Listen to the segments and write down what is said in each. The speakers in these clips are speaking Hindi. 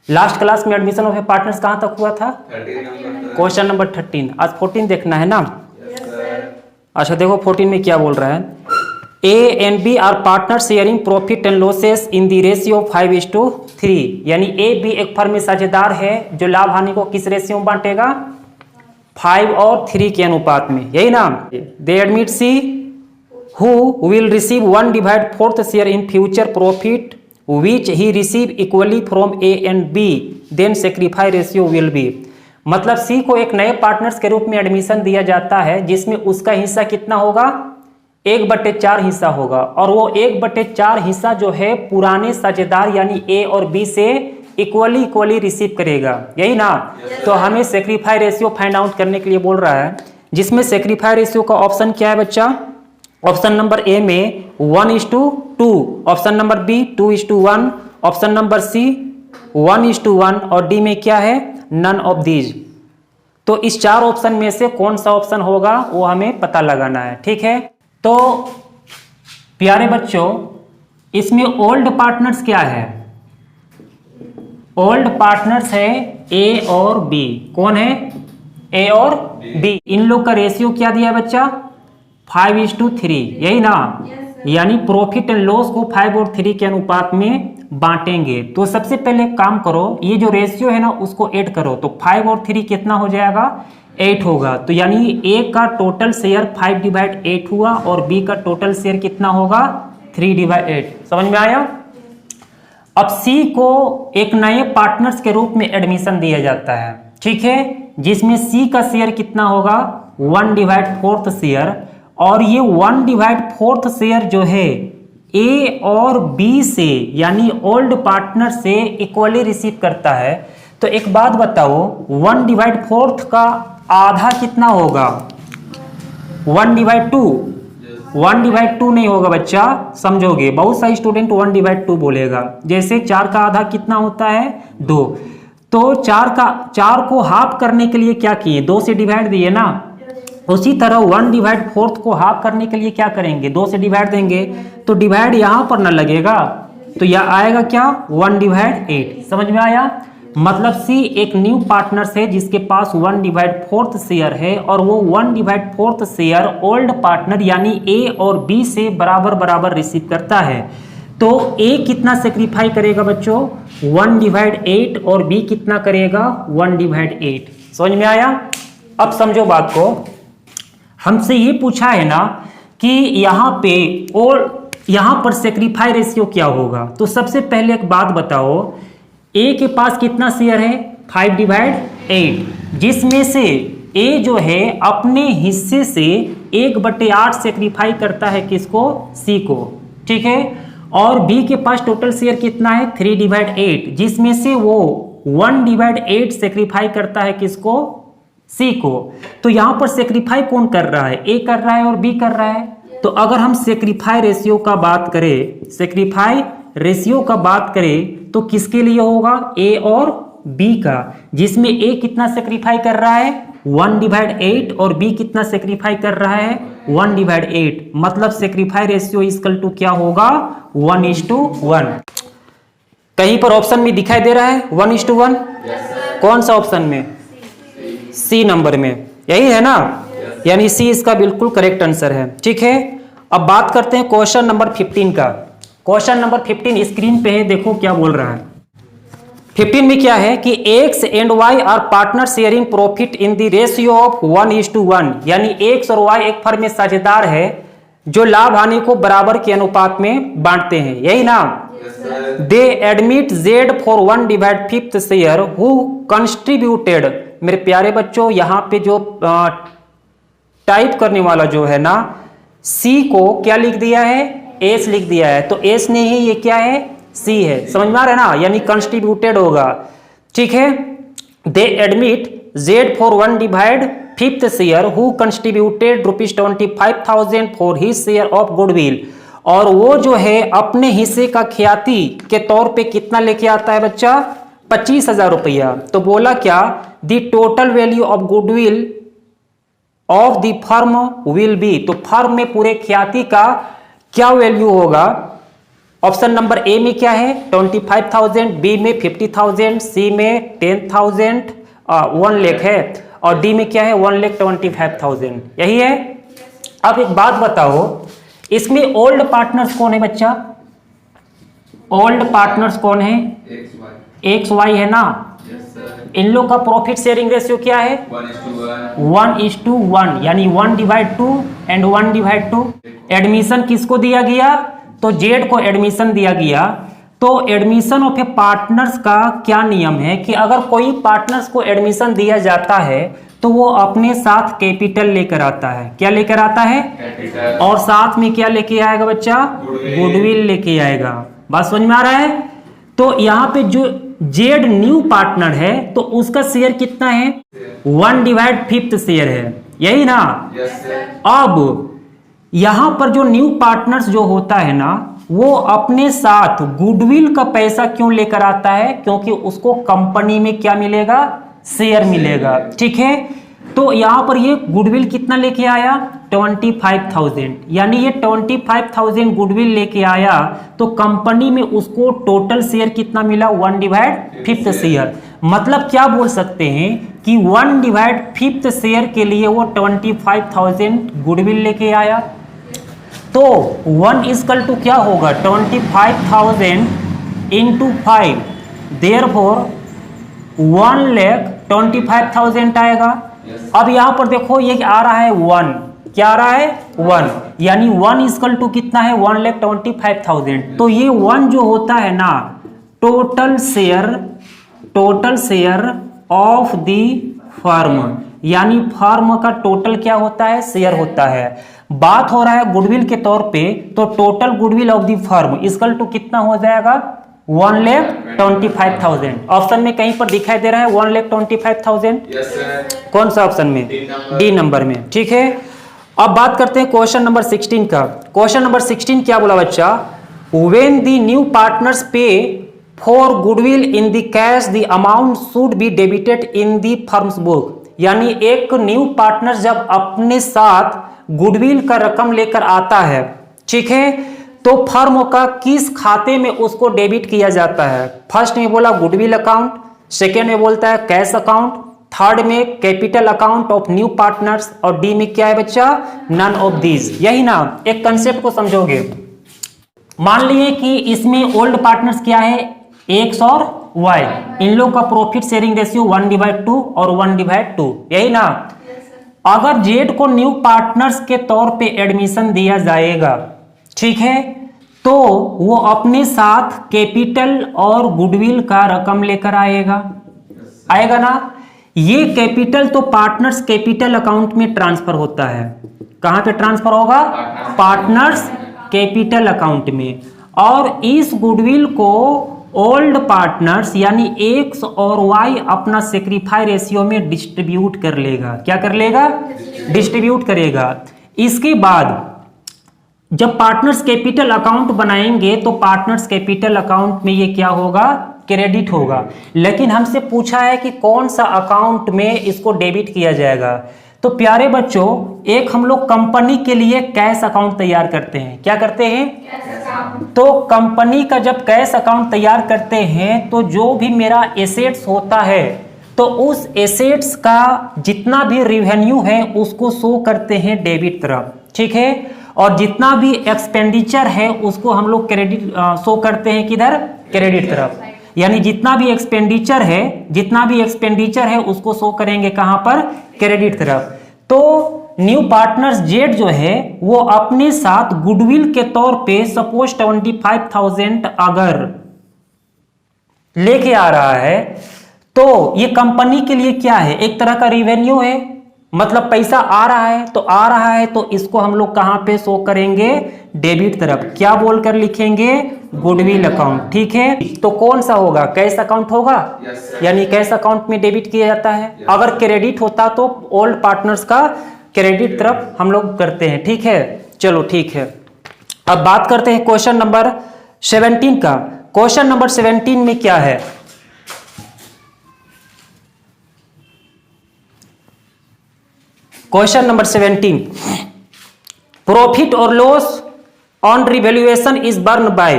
लास्ट क्लास में एडमिशन ऑफ ए पार्टनर्स कहाँ तक हुआ था? Question number 13। आज 14 देखना है ना? अच्छा देखो 14 में क्या बोल रहा है। A and B are partner sharing profit and losses in the ratio 5:3, यानी ए बी एक फर्म में साझेदार है जो लाभ हानि को किस रेशियो में बांटेगा? 5 और 3 के अनुपात में, यही ना? They admit C who will receive 1/4 share in future profit which he receive equally from A and B, then sacrifice ratio will be. मतलब सी को एक नए पार्टनर्स के रूप में एडमिशन दिया जाता है जिसमें उसका हिस्सा कितना होगा? 1/4 हिस्सा होगा, और वो 1/4 हिस्सा जो है पुराने साझेदार यानी ए और बी से इक्वली रिसीव करेगा, यही ना? तो हमें सेक्रीफाई रेशियो फाइंड आउट करने के लिए बोल रहा है, जिसमें सेक्रीफाई रेशियो का ऑप्शन क्या है बच्चा? ऑप्शन नंबर ए में 1:2, option number B 2:1, option number C 1:1 और डी में क्या है? None of these. तो इस 4 ऑप्शन में से कौन सा ऑप्शन होगा वो हमें पता लगाना है, ठीक है? तो प्यारे बच्चों, इसमें ओल्ड पार्टनर्स क्या है? ओल्ड पार्टनर्स है ए और बी। कौन है? ए और बी। इन लोग का रेशियो क्या दिया है बच्चा? 5:3, यही ना? यानी प्रॉफिट एंड लॉस को 5 और 3 के अनुपात में बांटेंगे। तो सबसे पहले काम करो, ये जो रेशियो है ना उसको ऐड करो, तो 5 और 3 कितना हो जाएगा? 8 होगा। तो यानी ए का टोटल शेयर 5/8 हुआ और बी का टोटल शेयर कितना होगा? 3/8। समझ में आया? अब सी को एक नए पार्टनर्स के रूप में एडमिशन दिया जाता है, ठीक है, जिसमें सी का शेयर कितना होगा? 1/4 शेयर, और ये 1/4 शेयर जो है ए और बी से यानी ओल्ड पार्टनर से इक्वली रिसीव करता है। तो एक बात बताओ, 1/4 का आधा कितना होगा? 1/2? 1/2 नहीं होगा बच्चा, समझोगे? बहुत सारे स्टूडेंट 1/2 बोलेगा। जैसे 4 का आधा कितना होता है? 2। तो 4 को हाफ करने के लिए क्या किए? 2 से डिवाइड दिए ना। उसी तरह 1/4 को हाफ करने के लिए क्या करेंगे? 2 से डिवाइड देंगे। तो डिवाइड यहां पर ना लगेगा, तो यह आएगा क्या? 1/8। समझ में आया? मतलब सी एक न्यू पार्टनर है जिसके पास 1/4 शेयर है, और वो 1/4 शेयर ओल्ड पार्टनर यानी ए और बी से बराबर रिसीव करता है। तो ए कितना सेक्रीफाई करेगा बच्चों? 1/8, और बी कितना करेगा? 1/8। समझ में आया? अब समझो बात को। हमसे ये पूछा है ना कि यहाँ पर सेक्रीफाई रेशियो क्या होगा। तो सबसे पहले एक बात बताओ, ए के पास कितना शेयर है? 5/8, जिसमें से ए जो है अपने हिस्से से 1/8 सेक्रीफाई करता है किसको? सी को, ठीक है। और बी के पास टोटल शेयर कितना है? 3/8, जिसमें से वो 1/8 सेक्रीफाई करता है किसको? सी को। तो यहां पर सेक्रीफाई कौन कर रहा है? ए कर रहा है और बी कर रहा है। तो अगर हम सेक्रीफाई रेशियो का बात करें तो किसके लिए होगा? ए और बी का, जिसमें ए कितना सेक्रीफाई कर रहा है? 1/8, और बी कितना सेक्रीफाई कर रहा है? 1/8। मतलब सेक्रीफाई रेशियो इक्वल टू क्या होगा? 1:1। कहीं पर ऑप्शन में दिखाई दे रहा है 1:1? कौन सा ऑप्शन में? सी नंबर में, यही है ना? यानी सी इसका बिल्कुल करेक्ट आंसर है, ठीक है। अब बात करते हैं क्वेश्चन नंबर 15 का। क्वेश्चन नंबर 15 स्क्रीन पे है, देखो क्या बोल रहा है। 15 में क्या है कि X and Y are partner sharing profit in the ratio of 1:1, यानी एक्स और वाई एक फर्म में साझेदार है जो लाभ हानि को बराबर के अनुपात में बांटते हैं, यही ना? They admit Z for 1/5 share who contributed. मेरे प्यारे बच्चों, यहाँ पे जो टाइप करने वाला जो है ना, सी को क्या लिख दिया है? एस लिख दिया है। तो एस नहीं है, ये क्या है? सी है। समझ में आ रहा है ना? यानी कंट्रीब्यूटेड होगा, ठीक है। दे admit Z for 1/5 share who contributed ₹25,000 for his share of goodwill. और वो जो है अपने हिस्से का ख्याति के तौर पे कितना लेके आता है बच्चा? 25,000 रुपया। तो बोला क्या? The total value of goodwill of the firm will be. तो फर्म में पूरे ख्याति का क्या वैल्यू होगा? ऑप्शन नंबर ए में क्या है 25,000, बी में 50,000, सी में 10,000, 1 लाख है, और डी में क्या है 1,25,000। यही है। अब एक बात बताओ, इसमें ओल्ड पार्टनर्स कौन है बच्चा? ओल्ड पार्टनर्स कौन है? एक्स वाई है ना। इन लोग का प्रॉफिट शेयरिंग रेशियो क्या है? 1:1, यानी 1/2 एंड 1/2। एडमिशन किसको दिया गया? तो जेड को एडमिशन दिया गया। तो एडमिशन ऑफ ए पार्टनर्स का क्या नियम है कि अगर कोई पार्टनर्स को एडमिशन दिया जाता है तो वो अपने साथ कैपिटल लेकर आता है। क्या लेकर आता है? कैपिटल। और साथ में क्या लेके आएगा बच्चा? गुडविल लेके आएगा। बात समझ में आ रहा है? तो यहाँ पे जो जेड न्यू पार्टनर है तो उसका शेयर कितना है? 1/5 शेयर है, यही ना? अब यहां पर जो न्यू पार्टनर्स जो होता है ना, वो अपने साथ गुडविल का पैसा क्यों लेकर आता है? क्योंकि उसको कंपनी में क्या मिलेगा? शेयर मिलेगा। ठीक है, तो यहां पर ये गुडविल कितना लेके आया? 25,000, यानी ये 25,000 गुडविल लेके आया तो कंपनी में उसको टोटल शेयर कितना मिला? 1/5 शेयर। मतलब क्या बोल सकते हैं कि 1/5 शेयर के लिए वो 25,000 गुडविल लेके आया। तो 1 क्या होगा? 25,000 इंटू 5, देयरफॉर 1,25,000 आएगा। अब यहां पर देखो ये आ रहा है 1, क्या आ रहा है? 1, यानी 1 कितना है? 1,25,000। तो ये 1 जो होता है ना, total share of the firm, यानी फर्म का टोटल क्या होता है? शेयर होता है। बात हो रहा है गुडविल के तौर पे, तो total goodwill of the firm equal to कितना हो जाएगा? 1,25,000। ऑप्शन में कहीं पर दिखाई दे रहा है 1,25,000? कौन सा ऑप्शन में? डी नंबर में। ठीक है, अब बात करते हैं क्वेश्चन नंबर 16 का। क्वेश्चन नंबर 16 क्या बोला बच्चा? व्हेन द न्यू पार्टनर्स पे for goodwill in the cash the amount should be debited in the firms book. यानी एक न्यू पार्टनर जब अपने साथ गुडविल का रकम लेकर आता है, ठीक है, तो फर्म का किस खाते में उसको डेबिट किया जाता है? फर्स्ट में बोला गुडविल अकाउंट, सेकेंड में बोलता है कैश अकाउंट, थर्ड में capital account of new partners, और डी में क्या है बच्चा? None of these. यही ना? एक कंसेप्ट को समझोगे। मान लिए कि इसमें ओल्ड पार्टनर्स क्या है? एक्स और वाई। इन लोग का प्रॉफिट शेयरिंग रेशियो 1/2 और 1/2, यही ना? अगर जेड को न्यू पार्टनर्स के तौर पे एडमिशन दिया जाएगा, ठीक है, तो वो अपने साथ कैपिटल और गुडविल का रकम लेकर आएगा ना? ये कैपिटल तो पार्टनर्स कैपिटल अकाउंट में ट्रांसफर होता है। कहां पे ट्रांसफर होगा? पार्टनर्स कैपिटल अकाउंट में। और इस गुडविल को ओल्ड पार्टनर्स यानी एक्स और वाई अपना सेक्रीफाई रेशियो में डिस्ट्रीब्यूट कर लेगा। क्या कर लेगा? डिस्ट्रीब्यूट करेगा। इसके बाद जब पार्टनर्स कैपिटल अकाउंट बनाएंगे तो पार्टनर्स कैपिटल अकाउंट में ये क्या होगा? क्रेडिट होगा। लेकिन हमसे पूछा है कि कौन सा अकाउंट में इसको डेबिट किया जाएगा। तो प्यारे बच्चों, एक हम लोग कंपनी के लिए कैश अकाउंट तैयार करते हैं। क्या करते हैं? तो कंपनी का जब कैश अकाउंट तैयार करते हैं तो जो भी मेरा एसेट्स होता है तो उस एसेट्स का जितना भी रेवेन्यू है उसको शो करते हैं डेबिट तरफ, ठीक है, और जितना भी एक्सपेंडिचर है उसको हम लोग क्रेडिट शो करते हैं किधर? क्रेडिट तरफ। यानी जितना भी एक्सपेंडिचर है उसको शो करेंगे कहां पर? क्रेडिट तरफ। तो न्यू पार्टनर्स जेड जो है वो अपने साथ गुडविल के तौर पे सपोज 25,000 अगर लेके आ रहा है तो ये कंपनी के लिए क्या है? एक तरह का रिवेन्यू है, मतलब पैसा आ रहा है तो इसको हम लोग कहां पे शो करेंगे? डेबिट तरफ। क्या बोलकर लिखेंगे? गुडविल अकाउंट, ठीक है। तो कौन सा होगा? कैश अकाउंट होगा। यानी कैश अकाउंट में डेबिट किया जाता है। अगर क्रेडिट होता तो ओल्ड पार्टनर्स का क्रेडिट तरफ हम लोग करते हैं, ठीक है। चलो ठीक है, अब बात करते हैं क्वेश्चन नंबर 17 का। क्वेश्चन नंबर 17 में क्या है? क्वेश्चन नंबर 17, प्रॉफिट और loss on revaluation is borne by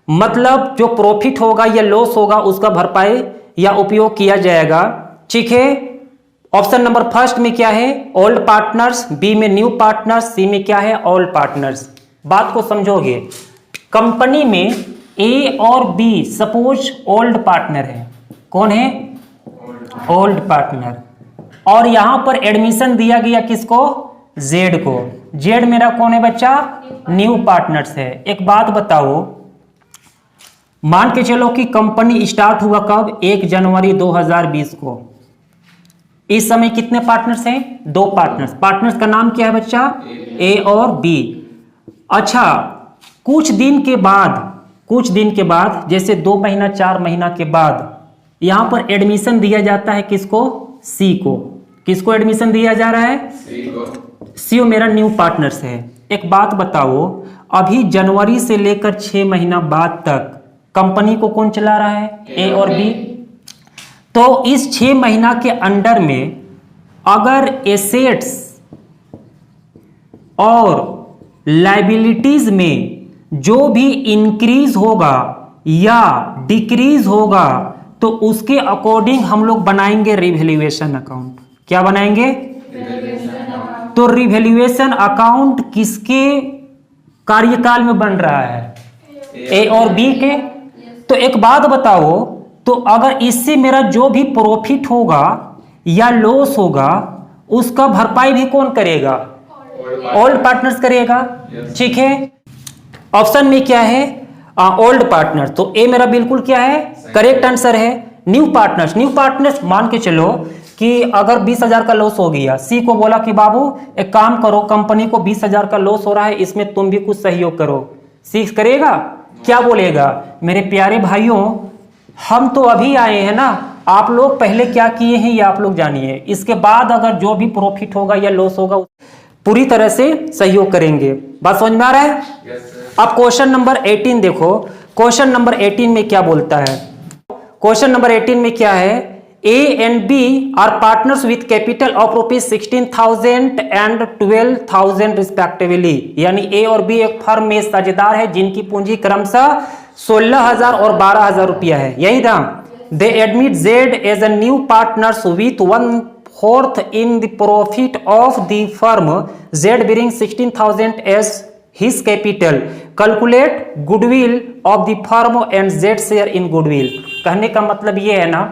मतलब जो प्रॉफिट होगा या लॉस होगा उसका भरपाई या उपयोग किया जाएगा। ठीक है, ऑप्शन नंबर फर्स्ट में क्या है, ओल्ड पार्टनर्स, बी में न्यू पार्टनर्स, सी में क्या है, ओल्ड पार्टनर्स। बात को समझोगे, कंपनी में ए और बी सपोज ओल्ड पार्टनर है, कौन है, ओल्ड पार्टनर, और यहां पर एडमिशन दिया गया किसको, जेड को। जेड मेरा कौन है बच्चा, न्यू पार्टनर्स है। एक बात बताओ, मान के चलो कि कंपनी स्टार्ट हुआ कब, 1 जनवरी 2020 को। इस समय कितने पार्टनर्स हैं, 2 पार्टनर्स। पार्टनर्स का नाम क्या है बच्चा, ए और बी। अच्छा, कुछ दिन के बाद जैसे 2 महीना 4 महीना के बाद यहां पर एडमिशन दिया जाता है किसको, सी को। किसको एडमिशन दिया जा रहा है, सी मेरा न्यू पार्टनर्स है। एक बात बताओ, अभी जनवरी से लेकर 6 महीना बाद तक कंपनी को कौन चला रहा है, ए और बी। तो इस 6 महीना के अंडर में अगर एसेट्स और लायबिलिटीज में जो भी इंक्रीज होगा या डिक्रीज होगा तो उसके अकॉर्डिंग हम लोग बनाएंगे रिवैल्यूएशन अकाउंट। क्या बनाएंगे, तो रिवैल्यूएशन अकाउंट किसके कार्यकाल में बन रहा है, ए और बी के। तो एक बात बताओ, तो अगर इससे मेरा जो भी प्रॉफिट होगा या लॉस होगा उसका भरपाई भी कौन करेगा, ओल्ड पार्टनर्स करेगा। ठीक है, ऑप्शन में क्या है, ओल्ड पार्टनर, तो ए मेरा बिल्कुल क्या है, करेक्ट आंसर है। न्यू पार्टनर्स मान के चलो कि अगर 20,000 का लॉस हो गया, सी को बोला कि बाबू एक काम करो, कंपनी को 20,000 का लॉस हो रहा है, इसमें तुम भी कुछ सहयोग करो। सी करेगा, क्या बोलेगा, मेरे प्यारे भाइयों हम तो अभी आए हैं ना, आप लोग पहले क्या किए हैं ये आप लोग जानिए, इसके बाद अगर जो भी प्रॉफिट होगा या लॉस होगा पूरी तरह से सहयोग करेंगे। बात समझ में आ रहा है। अब क्वेश्चन नंबर 18 देखो, क्वेश्चन नंबर 18 में क्या बोलता है, क्वेश्चन नंबर 18 में क्या है, A and B are partners with capital of ₹16,000 and 12,000 respectively. यानी ए और बी एक फर्म में साझेदार है जिनकी पूंजी क्रमशः 16,000 और 12,000 रुपया है, यही ना। They admit Z as a new partners with 1/4 in the profit of the firm, Z bringing 16,000 as his capital, calculate goodwill of the firm and Z share in goodwill. कहने का मतलब ये है ना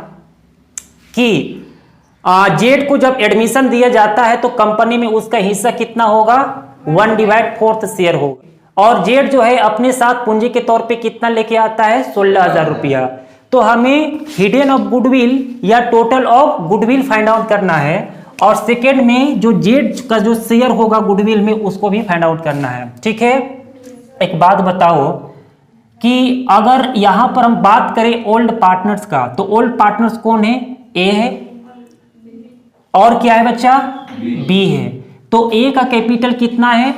कि जेड को जब एडमिशन दिया जाता है तो कंपनी में उसका हिस्सा कितना होगा, 1/4 शेयर होगा, और जेड जो है अपने साथ पूंजी के तौर पे कितना लेके आता है, 16,000 रुपया। तो हमें हिडन ऑफ गुडविल या total of goodwill find out करना है, और सेकेंड में जो जेड का जो शेयर होगा गुडविल में उसको भी फाइंड आउट करना है। ठीक है, एक बात बताओ कि अगर यहां पर हम बात करें ओल्ड पार्टनर्स का, तो ओल्ड पार्टनर्स कौन है, ए है, और क्या है बच्चा, बी है। तो ए का कैपिटल कितना है,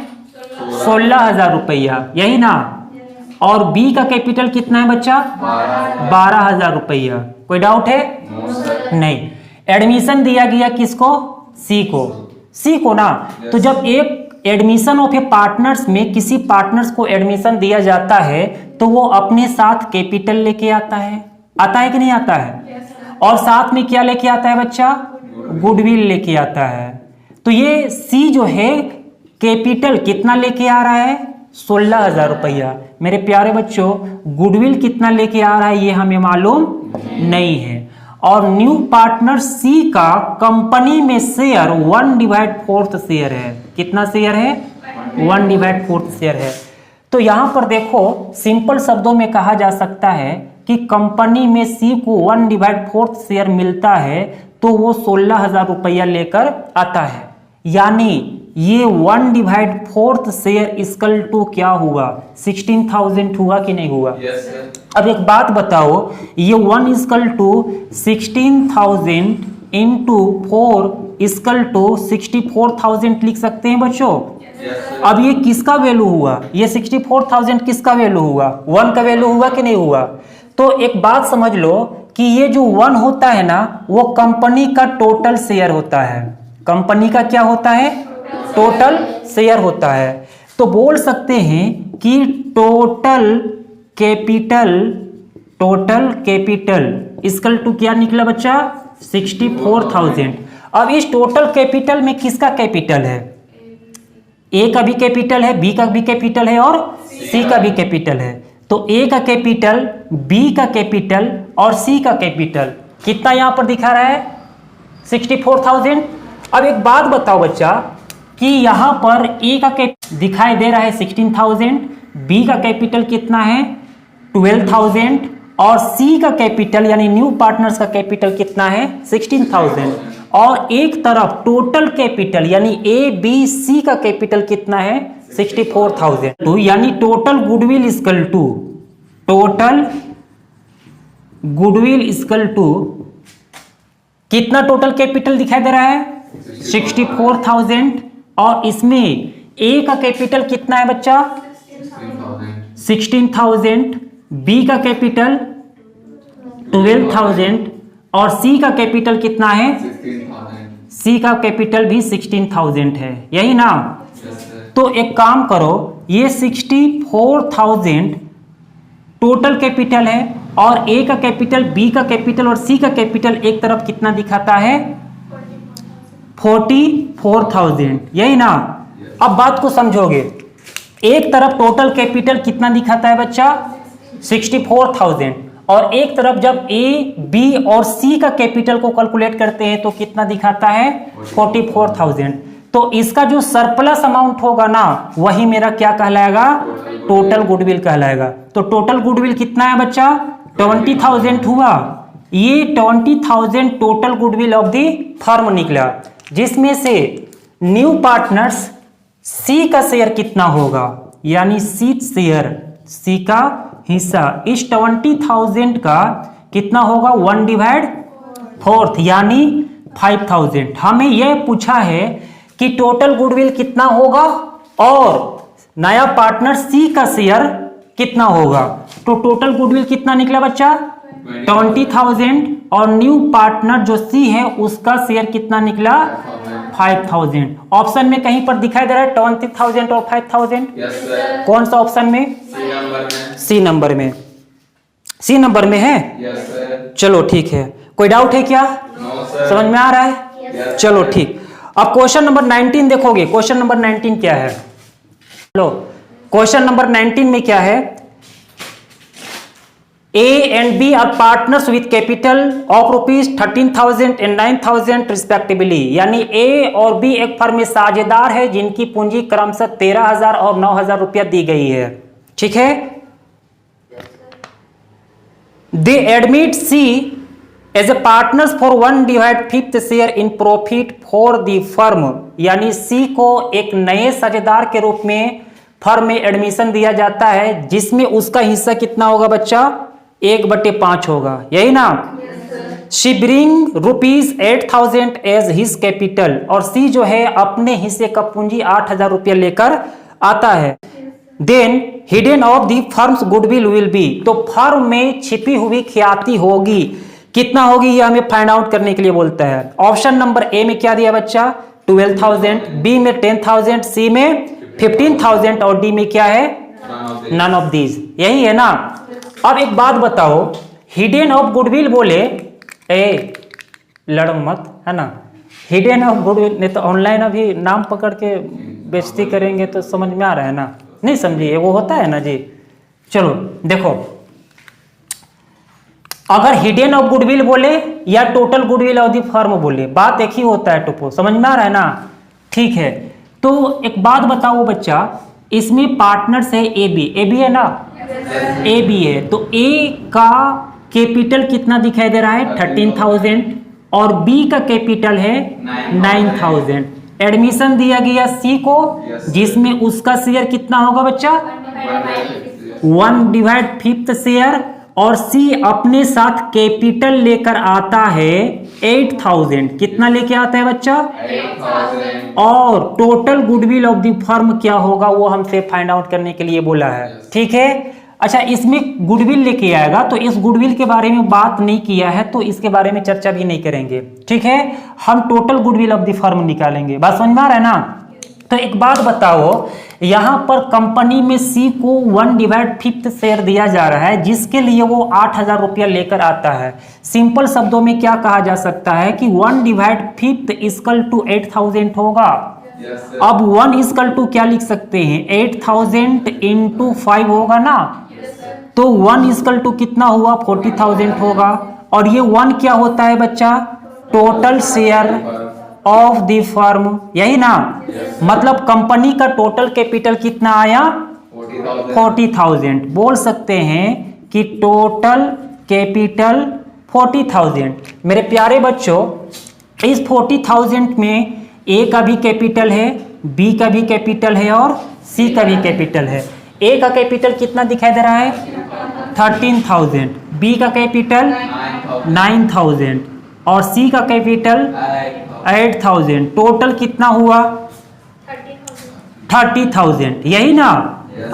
16,000 रुपया, यही ना, और बी का कैपिटल कितना है बच्चा, 12,000 रुपया। कोई डाउट है, नहीं। एडमिशन दिया गया किसको, सी को ना। तो जब एक एडमिशन ऑफ ए पार्टनर्स में किसी पार्टनर्स को एडमिशन दिया जाता है तो वो अपने साथ कैपिटल लेके आता है कि नहीं आता है, और साथ में क्या लेके आता है बच्चा, गुडविल लेके आता है। तो ये सी जो है कैपिटल कितना लेके आ रहा है, 16,000 रुपया। मेरे प्यारे बच्चों गुडविल कितना लेके आ रहा है ये हमें मालूम नहीं है। और न्यू पार्टनर सी का कंपनी में शेयर 1/4 शेयर है। कितना शेयर है, 1/4 शेयर है। तो यहां पर देखो सिंपल शब्दों में कहा जा सकता है कि कंपनी में सी को 1/4 शेयर मिलता है तो वो 16,000 रुपया लेकर आता है। यानी ये 1/4 शेयर इक्वल टू क्या हुआ, 16,000 हुआ कि नहीं हुआ। yes, अब एक बात बताओ, ये 1 equal to 16,000 into 4 equal to 64,000 लिख सकते हैं बच्चों। yes, अब ये किसका वैल्यू हुआ, ये 64,000 किसका वैल्यू हुआ, 1 का वैल्यू हुआ कि नहीं हुआ। तो एक बात समझ लो कि ये जो 1 होता है ना वो कंपनी का टोटल शेयर होता है। कंपनी का क्या होता है, टोटल शेयर होता है। तो बोल सकते हैं कि total capital, total capital equal to क्या निकला बच्चा? 64,000। अब इस टोटल कैपिटल में किसका कैपिटल है? ए का भी कैपिटल है, बी का भी कैपिटल है और सी का भी कैपिटल है। तो ए का कैपिटल, बी का कैपिटल और सी का कैपिटल कितना यहां पर दिखा रहा है? 64,000। अब एक बात बताओ बच्चा कि यहां पर ए का कैपिटल दिखाई दे रहा है 16,000, बी का कैपिटल कितना है? 12,000 और सी का कैपिटल यानी न्यू पार्टनर्स का कैपिटल कितना है? 16,000। और एक तरफ टोटल कैपिटल यानी ए बी सी का कैपिटल कितना है? 64,000। तो यानी total goodwill equal to, total goodwill equal to कितना टोटल कैपिटल दिखाई दे रहा है? 64,000। और इसमें ए का कैपिटल कितना है बच्चा? 16,000, बी का कैपिटल 12,000 और सी का कैपिटल कितना है? 16,000। सी का कैपिटल भी 16,000 है, यही ना? तो एक काम करो, ये 64,000 टोटल कैपिटल है और ए का कैपिटल, बी का कैपिटल और सी का कैपिटल एक तरफ कितना दिखाता है? 44,000, यही ना? अब बात को समझोगे, एक तरफ टोटल कैपिटल कितना दिखाता है बच्चा? 64,000 और एक तरफ जब ए बी और सी का कैपिटल को कैलकुलेट करते हैं तो कितना दिखाता है? 44,000। तो इसका जो सरप्लस अमाउंट होगा ना वही मेरा क्या कहलाएगा? टोटल गुडविल कहलाएगा। तो टोटल गुडविल कितना है बच्चा? 20,000 हुआ। ये 20,000 total goodwill of the firm निकला, जिसमें से न्यू पार्टनर्स सी का शेयर कितना होगा? यानी सी शेयर, सी का हिस्सा इस 20,000 का कितना होगा? 1/4 यानी 5,000। हमें यह पूछा है कि टोटल गुडविल कितना होगा और नया पार्टनर सी का शेयर कितना होगा। तो टोटल गुडविल कितना निकला बच्चा? 20,000 और न्यू पार्टनर जो सी है उसका शेयर कितना निकला? 5,000। ऑप्शन में कहीं पर दिखाई दे रहा है 20,000 और 5,000? Yes sir. कौन सा ऑप्शन में? सी नंबर में। सी नंबर में, सी नंबर में है। Yes sir. चलो ठीक है, कोई डाउट है क्या? No sir. समझ में आ रहा है? यस चलो सर। ठीक। अब क्वेश्चन नंबर 19 देखोगे। क्वेश्चन नंबर 19 क्या है? लो, क्वेश्चन नंबर 19 में क्या है? A and B are partners with capital of rupees 13,000 and 9,000 respectively। यानी A और B एक फर्म में साझेदार है जिनकी पूंजी क्रमशः 13,000 और 9,000 रुपया दी गई है। ठीक है? They admit C as a partners for 1/5 share in profit for the firm। यानी C को एक नए साझेदार के रूप में फर्म में एडमिशन दिया जाता है जिसमें उसका हिस्सा कितना होगा बच्चा? 1/5 होगा, यही ना? She bring rupees 8,000 as his capital और सी जो है अपने हिस्से का पूंजी 8,000 रुपया लेकर आता है। Then hidden of the firm's goodwill will be. तो फर्म में छिपी हुई ख्याति होगी, कितना होगी ये हमें फाइंड आउट करने के लिए बोलता है। ऑप्शन नंबर ए में क्या दिया बच्चा? 12,000, बी में 10,000, सी में 15,000 और डी में क्या है? नन ऑफ दीज, यही है ना? अब एक बात बताओ, हिडन ऑफ गुडविल बोले, ए लड़ो मत, है ना? हिडन ऑफ गुडविल नहीं तो ऑनलाइन अभी नाम पकड़ के बेइज्जती करेंगे तो समझ में आ रहा है ना? नहीं समझिए, वो होता है ना जी। चलो देखो, अगर हिडन ऑफ गुडविल बोले या total goodwill of the firm बोले, बात एक ही होता है। टोपो समझ में आ रहा है ना? ठीक है, तो एक बात बताओ बच्चा, इसमें पार्टनर्स है ए बी है ना? ए बी है, तो ए का कैपिटल कितना दिखाई दे रहा है? 13,000 और बी का कैपिटल है 9,000। एडमिशन दिया गया सी को जिसमें उसका शेयर कितना होगा बच्चा? 1/5 शेयर और सी अपने साथ कैपिटल लेकर आता है 8,000। कितना लेके आता है बच्चा? 8,000। और total goodwill of the firm क्या होगा वो हमसे फाइंड आउट करने के लिए बोला है। ठीक है, अच्छा इसमें गुडविल लेके आएगा तो इस गुडविल के बारे में बात नहीं किया है तो इसके बारे में चर्चा भी नहीं करेंगे। ठीक है, हम total goodwill of the firm निकालेंगे। बात समझ में आ रहा है ना? तो एक बात बताओ, यहां पर कंपनी में सी को 1/5 शेयर दिया जा रहा है, जिसके लिए वो 8,000 रुपया लेकर आता है। सिंपल शब्दों में क्या कहा जा सकता है कि 1/5 इक्वल टू 8,000 होगा। Yes, sir. अब 1 इक्वल टू क्या लिख सकते हैं, 8,000 इंटू 5 होगा ना। तो 1 इक्वल टू कितना हुआ, 40,000 होगा। और ये 1 क्या होता है बच्चा, total share of the firm, यही ना। मतलब कंपनी का टोटल कैपिटल कितना आया, 40,000. 40,000। बोल सकते हैं कि टोटल कैपिटल 40,000। मेरे प्यारे बच्चों, इस 40,000 में ए का भी कैपिटल है, बी का भी कैपिटल है और सी का भी कैपिटल है। ए का कैपिटल कितना दिखाई दे रहा है, 13,000। बी का कैपिटल 9,000 और सी का कैपिटल 8,000। टोटल कितना हुआ, 30,000, यही ना।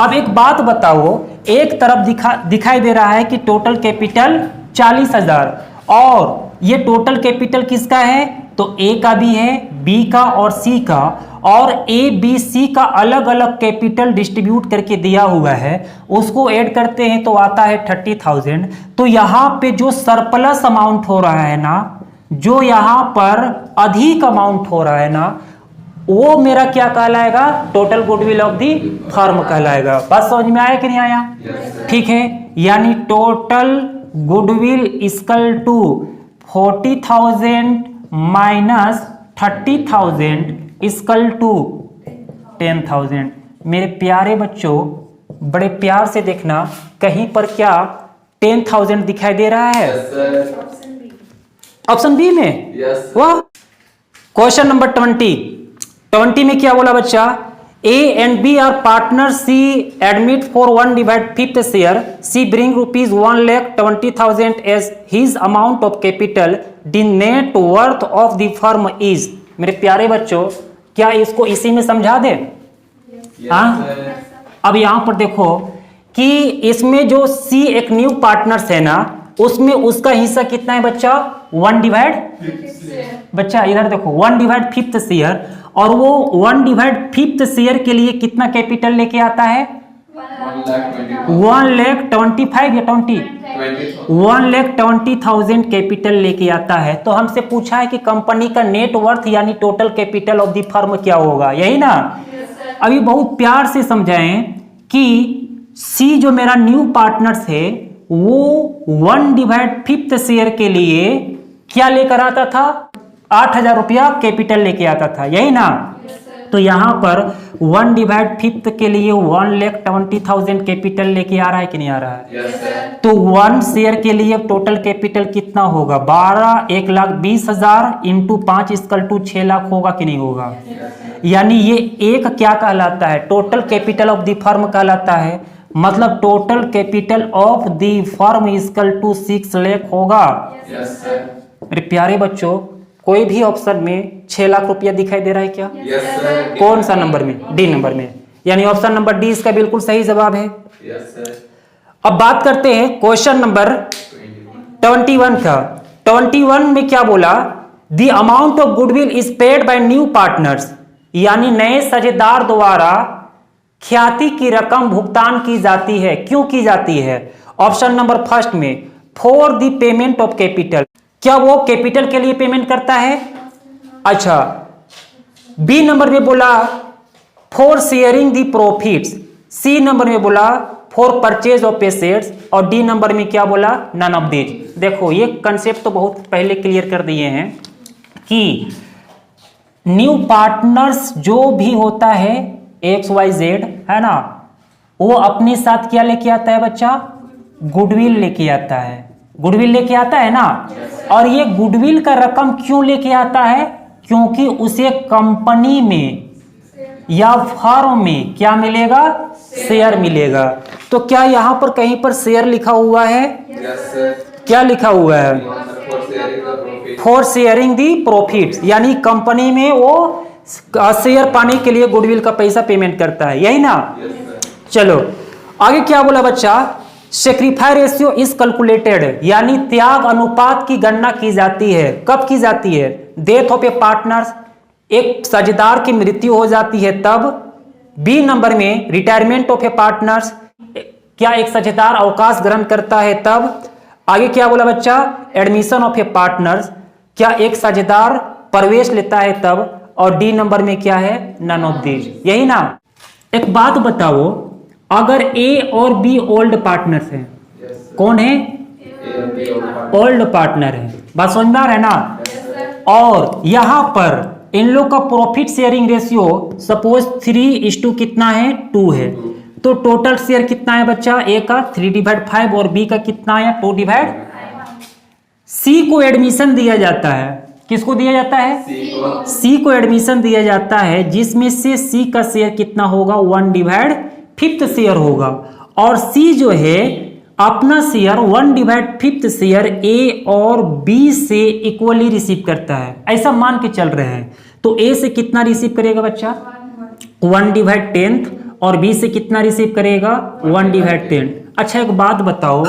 अब एक बात बताओ, एक तरफ दिखाई दे रहा है कि टोटल कैपिटल 40,000 और ये टोटल कैपिटल किसका है, तो ए का भी है, बी का और सी का, और ए बी सी का अलग अलग कैपिटल डिस्ट्रीब्यूट करके दिया हुआ है, उसको ऐड करते हैं तो आता है 30,000। तो यहाँ पे जो सरप्लस अमाउंट हो रहा है ना, जो यहाँ पर अधिक अमाउंट हो रहा है ना, वो मेरा क्या कहलाएगा, total goodwill of the firm कहलाएगा। बात समझ में आया कि नहीं आया, ठीक है। यानी total goodwill equal to 40,000 minus 30,000 equal to 10,000। मेरे प्यारे बच्चों, बड़े प्यार से देखना, कहीं पर क्या 10,000 दिखाई दे रहा है, Yes, sir. ऑप्शन बी में। Yes. वाह। क्वेश्चन नंबर 20 में क्या बोला बच्चा, A and B are partner, C admit for 1/5 share, C bring ₹1,20,000 as his amount of capital, the net worth of the firm is. मेरे प्यारे बच्चों, क्या इसको इसी में समझा दे। Yes, हाँ? sir. अब यहां पर देखो कि इसमें जो सी एक न्यू पार्टनर्स है ना, उसमें उसका हिस्सा कितना है बच्चा, 1/5। बच्चा इधर देखो, 1/5 शेयर, और वो 1/5 शेयर के लिए कितना कैपिटल लेके आता है, 1,25,000 या 20, 1,20,000 कैपिटल लेके आता है। तो हमसे पूछा है कि कंपनी का नेट वर्थ यानी total capital of the firm क्या होगा, यही ना। अभी बहुत प्यार से समझाएं कि सी जो मेरा न्यू पार्टनर्स है, वो 1/5 शेयर के लिए क्या लेकर आता था, 8,000 रुपया कैपिटल लेके आता था, यही ना। तो यहां पर 1/5 के लिए 1,20,000 कैपिटल लेके आ रहा है कि नहीं आ रहा है। Yes, sir. तो 1 शेयर के लिए टोटल कैपिटल कितना होगा, 1,20,000 इंटू 5 इक्वल टू 6 लाख होगा कि नहीं होगा। यानी ये एक क्या कहलाता है, total capital of the firm कहलाता है। मतलब total capital of the firm equal to 6 lakh होगा। Yes, sir. मेरे प्यारे बच्चों, कोई भी ऑप्शन में 6 लाख रुपया दिखाई दे रहा है क्या, Yes, sir. कौन सा नंबर में, डी नंबर में। यानी ऑप्शन नंबर डी इसका बिल्कुल सही जवाब है। Yes, sir. अब बात करते हैं क्वेश्चन नंबर 21 का। 21 में क्या बोला, the amount of goodwill is paid by new partners, यानी नए साझेदार द्वारा ख्याति की रकम भुगतान की जाती है। क्यों की जाती है, ऑप्शन नंबर फर्स्ट में for the payment of capital, क्या वो कैपिटल के लिए पेमेंट करता है। अच्छा, बी नंबर में बोला for sharing the profits, C number में बोला फॉर परचेज ऑफ एसेट्स, और डी नंबर में क्या बोला, नन ऑफ दीज। देखो ये कंसेप्ट तो बहुत पहले क्लियर कर दिए हैं कि न्यू पार्टनर्स जो भी होता है XYZ, है ना, वो अपने साथ क्या लेके आता है बच्चा, गुडविल लेके आता है। गुडविल लेके आता है ना। और ये गुडविल का रकम क्यों लेके आता है, क्योंकि उसे कंपनी में या फर्म में क्या मिलेगा, शेयर मिलेगा। तो क्या यहाँ पर कहीं पर शेयर लिखा हुआ है, Yes, sir. क्या लिखा हुआ है, For sharing the profit. For sharing the profits, यानी कंपनी में वो शेयर पाने के लिए गुडविल का पैसा पेमेंट करता है, यही ना। Yes, sir. चलो आगे क्या बोला बच्चा, सेक्रीफाई रेशियो इज कैलकुलेटेड, यानी त्याग अनुपात की गणना की जाती है। कब की जाती है, डेथ ऑफ ए पार्टनर्स, एक साझेदार की मृत्यु हो जाती है तब। बी नंबर में रिटायरमेंट ऑफ ए पार्टनर्स, क्या एक साझेदार अवकाश ग्रहण करता है तब। आगे क्या बोला बच्चा, एडमिशन ऑफ ए पार्टनर्स, क्या एक साझेदार प्रवेश लेता है तब। और डी नंबर में क्या है, नन ऑफ दीज, यही ना। एक बात बताओ, अगर ए और बी ओल्ड पार्टनर्स हैं, कौन है, ओल्ड पार्टनर है, बात समझ में आ रहा है ना। और यहां पर इन लोग का प्रॉफिट शेयरिंग रेशियो सपोज 3:2 कितना है, 2 है। तो टोटल शेयर कितना है बच्चा, ए का 3/5 और बी का कितना है, 2/। सी को एडमिशन दिया जाता है, किसको दिया जाता है, सी को एडमिशन दिया जाता है, जिसमें से सी का शेयर कितना होगा, 1/5 शेयर होगा। और सी जो है अपना शेयर 1/5 शेयर ए और बी से इक्वली रिसीव करता है, ऐसा मान के चल रहे हैं। तो ए से कितना रिसीव करेगा बच्चा, 1/10, और बी से कितना रिसीव करेगा, 1/10। अच्छा एक बात बताओ,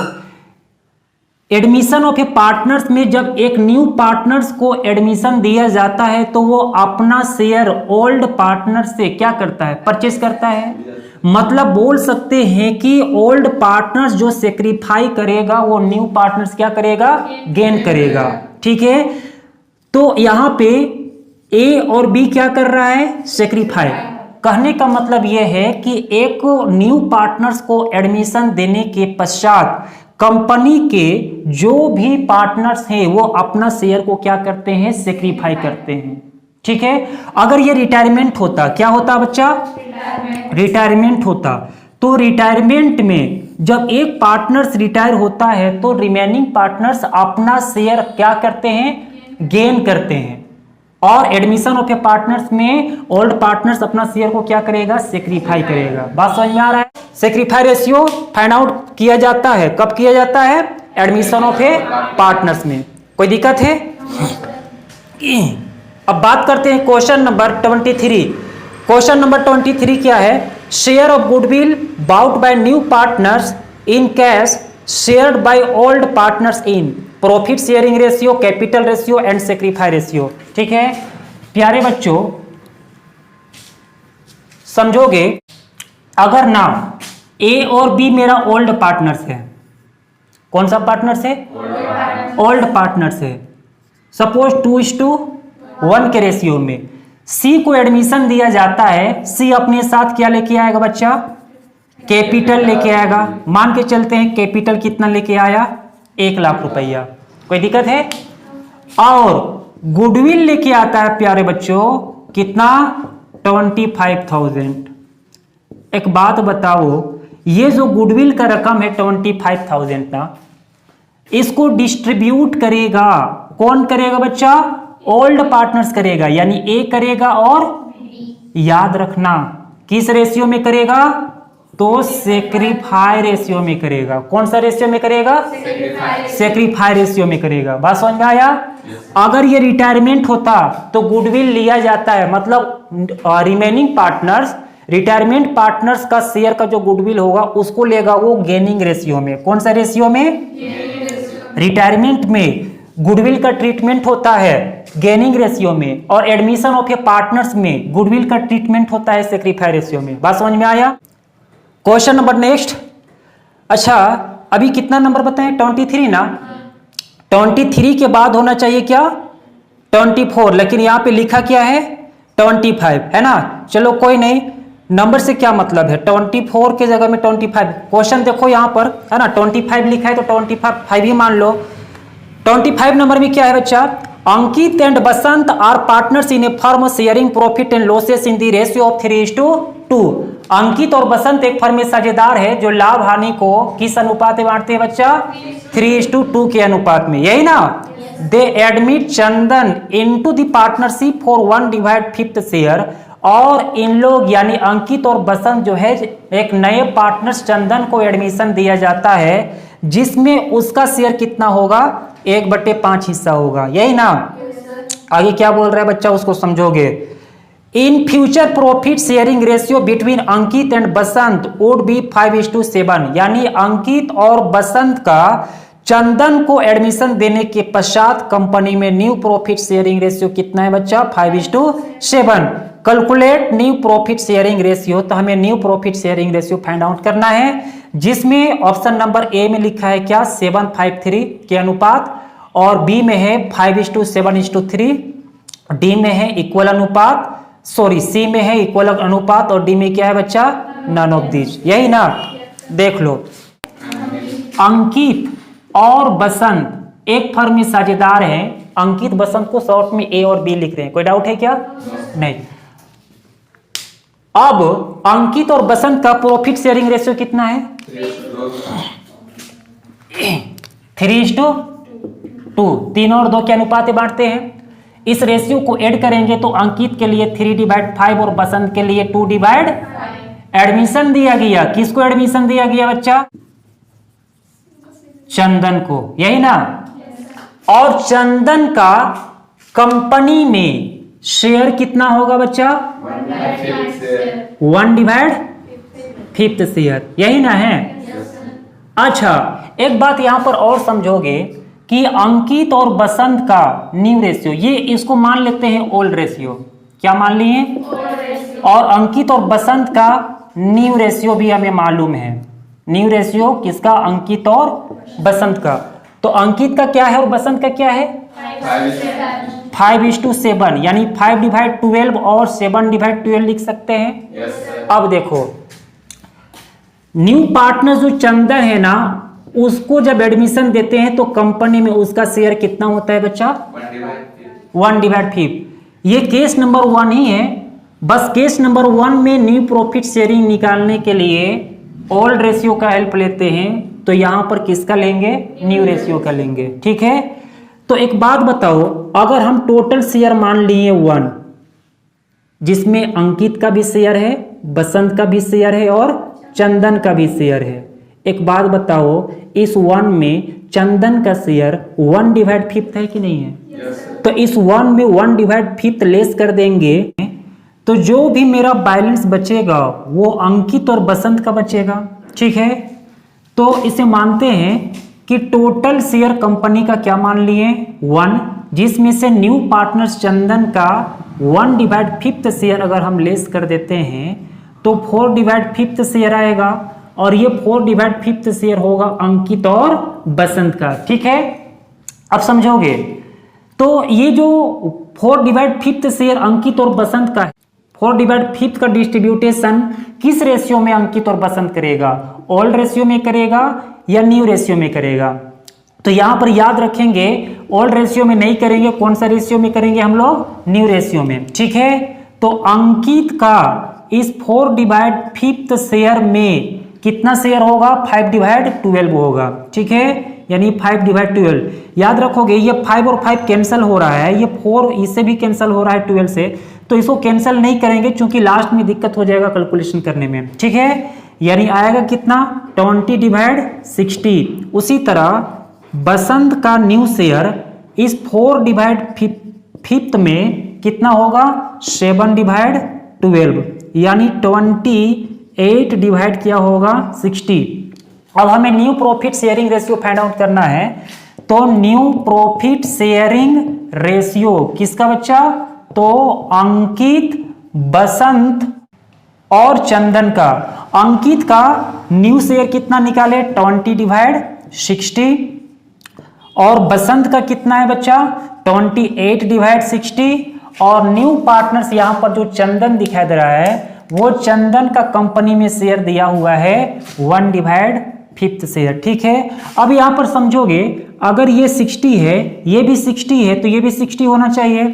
एडमिशन ऑफ ए पार्टनर्स में जब एक न्यू पार्टनर्स को एडमिशन दिया जाता है तो वो अपना शेयर ओल्ड पार्टनर से क्या करता है, परचेस करता है। मतलब बोल सकते हैं कि ओल्ड पार्टनर्स जो सेक्रीफाई करेगा वो न्यू पार्टनर्स क्या करेगा, गेन करेगा, ठीक है। तो यहां पे ए और बी क्या कर रहा है, सेक्रीफाई। कहने का मतलब यह है कि एक न्यू पार्टनर्स को एडमिशन देने के पश्चात कंपनी के जो भी पार्टनर्स हैं वो अपना शेयर को क्या करते हैं, सेक्रीफाई करते हैं, ठीक है। अगर ये रिटायरमेंट होता, क्या होता बच्चा, रिटायरमेंट होता, तो रिटायरमेंट में जब एक पार्टनर्स रिटायर होता है तो रिमेनिंग पार्टनर्स अपना शेयर क्या करते हैं, गेन करते हैं। और एडमिशन ऑफ ए पार्टनर्स में ओल्ड पार्टनर्स अपना शेयर को क्या करेगा, सेक्रीफाई करेगा। बात समझ में आ रहा है। सेक्रीफाई रेशियो फाइंड आउट किया जाता है, कब किया जाता है, एडमिशन ऑफ ए पार्टनर्स में। कोई दिक्कत है। अब बात करते हैं क्वेश्चन नंबर 23। क्वेश्चन नंबर 23 क्या है, share of goodwill bought by new partners in cash shared by old partners in profit sharing ratio, capital ratio and sacrifice ratio, ठीक है। प्यारे बच्चों समझोगे, अगर ना ए और बी मेरा ओल्ड पार्टनर्स है, कौन सा पार्टनर्स है, ओल्ड पार्टनर्स है, सपोज 2:1 के रेशियो में। सी को एडमिशन दिया जाता है, सी अपने साथ क्या लेके आएगा बच्चा, कैपिटल लेके आएगा। मान के चलते हैं कैपिटल कितना लेके आया, 1 लाख रुपया, कोई दिक्कत है। और गुडविल लेके आता है प्यारे बच्चों कितना, 25,000। एक बात बताओ, ये जो गुडविल का रकम है 25,000 ना, इसको डिस्ट्रीब्यूट करेगा कौन करेगा बच्चा, ओल्ड पार्टनर्स करेगा, यानी ए करेगा। और याद रखना किस रेशियो में करेगा, तो सेक्रीफाई रेशियो में करेगा। कौन सा रेशियो में करेगा, सेक्रीफाई रेशियो में करेगा। बात समझ में आया। अगर ये रिटायरमेंट होता तो गुडविल लिया जाता है, मतलब रिमेनिंग पार्टनर्स, रिटायरमेंट पार्टनर्स का शेयर का जो गुडविल होगा उसको लेगा वो गेनिंग रेशियो में। कौन सा रेशियो में, रिटायरमेंट में गुडविल का ट्रीटमेंट होता है गेनिंग रेशियो में, और एडमिशन ऑफ ए पार्टनर्स में गुडविल का ट्रीटमेंट होता है सेक्रीफाई रेशियो में। बात समझ में आया। Question number next. अच्छा अभी कितना नंबर बताएं, 23 ना। 23 के बाद होना चाहिए क्या, 24, लेकिन यहाँ पे लिखा क्या है 25, है ना। चलो कोई नहीं, नंबर से क्या मतलब है, 24 के जगह में 25। क्वेश्चन देखो यहाँ पर, है ना, 25 लिखा है तो 25 ही मान लो। 25 नंबर में क्या है बच्चा, Ankit and Basant are partners in a firm sharing profit and losses in the ratio of 3:2। Ankit और बसंत एक फर्म में साझेदार है जो लाभ हानि को किस अनुपात में बांटते हैं बच्चा, 3:2 के अनुपात में, यही ना। They admit Chandan into the partnership for 1/5 share. और इन लोग यानी अंकित और बसंत जो है एक नए पार्टनर्स चंदन को एडमिशन दिया जाता है, जिसमें उसका शेयर कितना होगा, 1/5 हिस्सा होगा, यही ना। आगे क्या बोल रहा है बच्चा उसको समझोगे। इन future profit sharing ratio between Ankit and Basant would be 5:7, यानी अंकित और बसंत का चंदन को एडमिशन देने के पश्चात कंपनी में न्यू प्रॉफिट शेयरिंग रेशियो कितना है बच्चा? 5:7। Calculate new profit sharing ratio, तो हमें new profit sharing ratio find out करना है, जिसमें ऑप्शन नंबर ए में लिखा है क्या? 7:3 के अनुपात, और बी में है 5:7:3, डी में है इक्वल अनुपात, सी में है इक्वल अनुपात, और डी में क्या है बच्चा? None of this. यही ना? देख लो, अंकित और बसंत एक फर्म में साझेदार हैं। अंकित बसंत को शॉर्ट में ए और बी लिख रहे हैं, कोई डाउट है क्या? नहीं। अब अंकित और बसंत का प्रॉफिट शेयरिंग रेशियो कितना है? 3:2। 3 और 2 के अनुपात में बांटते हैं। इस रेशियो को ऐड करेंगे तो अंकित के लिए 3/5 और बसंत के लिए 2/5 एडमिशन दिया गया। किसको एडमिशन दिया गया बच्चा? चंदन को, यही ना? और चंदन का कंपनी में शेयर कितना होगा बच्चा? 1/5 शेयर, यही ना है? अच्छा, एक बात यहां पर और समझोगे कि अंकित और बसंत का न्यू रेशियो, ये इसको मान लेते हैं ओल्ड रेशियो। क्या मान लिए? और अंकित और बसंत का न्यू रेशियो भी हमें मालूम है। न्यू रेशियो किसका? अंकित और बसंत का। तो अंकित का क्या है और बसंत का क्या है? 5:7, यानी 5/12 और 7/12 लिख सकते हैं। अब देखो, न्यू पार्टनर जो चंदन है ना, उसको जब एडमिशन देते हैं तो कंपनी में उसका शेयर कितना होता है बच्चा? 1/5। ये केस नंबर 1 ही है। बस केस नंबर 1 में न्यू प्रॉफिट शेयरिंग निकालने के लिए ओल्ड रेशियो का हेल्प लेते हैं, तो यहां पर किसका लेंगे? न्यू रेशियो का लेंगे। ठीक है? तो एक बात बताओ, अगर हम टोटल शेयर मान लिए 1, जिसमें अंकित का भी शेयर है, बसंत का भी शेयर है और चंदन का भी शेयर है, एक बात बताओ, इस 1 में चंदन का शेयर 1/5 है कि नहीं है? तो इस 1 में 1/5 लेस कर देंगे तो जो भी मेरा बैलेंस बचेगा वो अंकित और बसंत का बचेगा। ठीक है? तो इसे मानते हैं कि टोटल शेयर कंपनी का क्या मान लिए? 1, जिसमें से न्यू पार्टनर्स चंदन का 1/5 शेयर अगर हम लेस कर देते हैं तो 4/5 शेयर आएगा, और ये 4/5 शेयर होगा अंकित और बसंत का। ठीक है? अब समझोगे? तो ये जो 4/5 शेयर अंकित और बसंत का है, 4/5 का डिस्ट्रीब्यूटेशन किस रेशियो में अंकित और बसंत करेगा? ओल्ड रेशियो में करेगा या न्यू रेशियो में करेगा? तो यहां पर याद रखेंगे, ओल्ड रेशियो में नहीं करेंगे। कौन सा रेशियो में करेंगे हम लोग? न्यू रेशियो में। ठीक है? तो अंकित का इस 4/5 शेयर में कितना शेयर होगा? 5/12 होगा। ठीक है? यानी 5/12। याद रखोगे, ये 5 और 5 कैंसिल हो रहा है, ये 4 इससे भी कैंसिल हो रहा है 12 से, तो इसको कैंसिल नहीं करेंगे क्योंकि लास्ट में दिक्कत हो जाएगा कैलकुलेशन करने में। ठीक है? यानी आएगा कितना? 20/60। उसी तरह बसंत का न्यू शेयर इस 4/5 में कितना होगा? 7/12, यानी 28 डिवाइड किया होगा 60। अब हमें new profit sharing ratio find out करना है, तो न्यू प्रॉफिट शेयरिंग रेशियो किसका बच्चा? तो अंकित, बसंत और चंदन का। अंकित का न्यू शेयर कितना निकाले? 20/60, और बसंत का कितना है बच्चा? 28/60, और न्यू पार्टनर्स यहां पर जो चंदन दिखाई दे रहा है, वो चंदन का कंपनी में शेयर दिया हुआ है 1/5 शेयर। ठीक है? अब यहां पर समझोगे, अगर ये 60 है, ये भी 60 है, तो ये भी 60 होना चाहिए।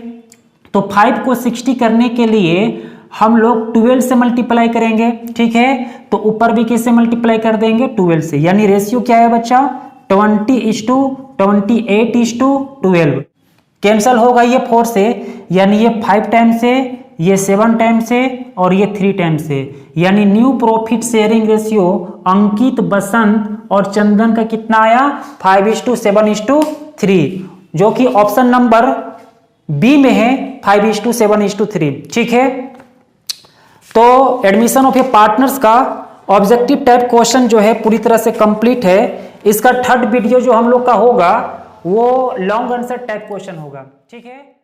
तो 5 को 60 करने के लिए हम लोग 12 से मल्टीप्लाई करेंगे। ठीक है? तो ऊपर भी किससे मल्टीप्लाई कर देंगे? 12 से। यानी रेशियो क्या है बच्चा? 20:28:12। कैंसल होगा ये 4 से, यानी ये 5 टाइम से, ये 7 टाइम से, और ये 3 टाइम से। यानी न्यू प्रॉफिट शेयरिंग रेशियो अंकित, बसंत और चंदन का कितना आया? 5:7:3, जो कि ऑप्शन नंबर बी में है, 5:7:3। ठीक है? तो एडमिशन ऑफ ए पार्टनर्स का ऑब्जेक्टिव टाइप क्वेश्चन जो है पूरी तरह से कंप्लीट है। इसका थर्ड वीडियो जो हम लोग का होगा वो लॉन्ग आंसर टाइप क्वेश्चन होगा। ठीक है।